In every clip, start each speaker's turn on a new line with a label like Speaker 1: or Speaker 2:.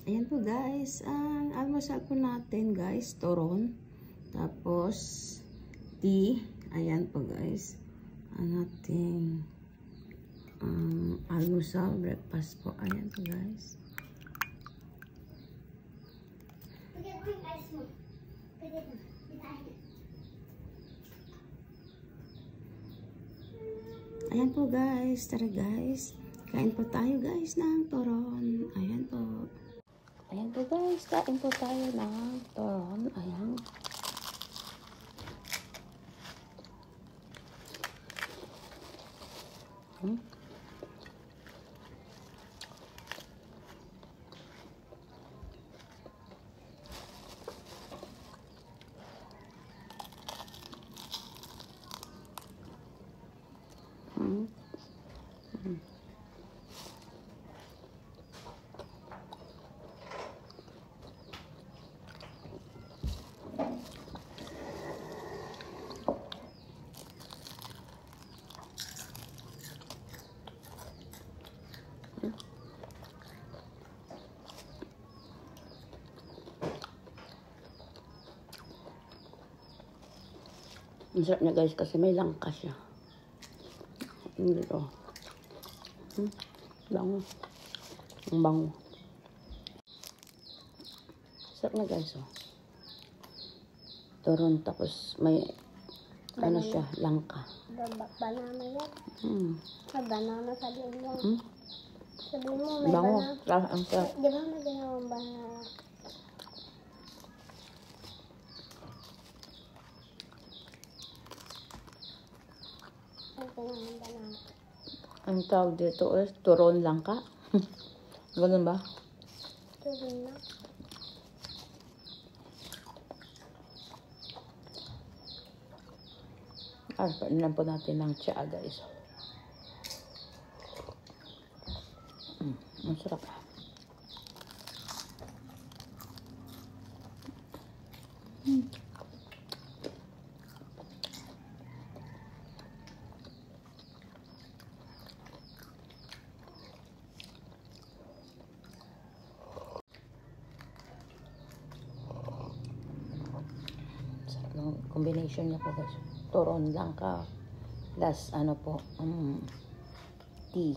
Speaker 1: Ayan po guys, ang almusal po natin guys, turon. Tapos, tea. Ayan po guys, ang ating almusal, breakfast po. Ayan po guys. Ayan po guys, tara guys. Kain po tayo guys ng turon. Ayan po. Ayan po guys, kain po tayo ng turon. Ayan. Ang sarap niya guys kasi may langka siya. Dito. Bango. Ang bango. Sarap na guys oh. Turon tapos may ano siya, langka.
Speaker 2: Banana yan. Banana sabihin mo. Sabihin mo may
Speaker 1: bango.
Speaker 2: banana.
Speaker 1: Ang sarap.
Speaker 2: Di ba may ginawang banana?
Speaker 1: Ang tawag dito is turon langka. Ganun ba?
Speaker 2: Turon na.
Speaker 1: Painan po natin ng tsaa guys. Ang sarap. Combination niya po guys. Turon langka plus ano po tea.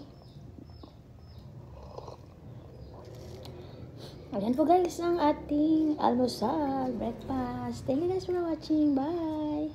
Speaker 1: Ayan po guys ang ating almusal breakfast. Thank you guys for watching. Bye.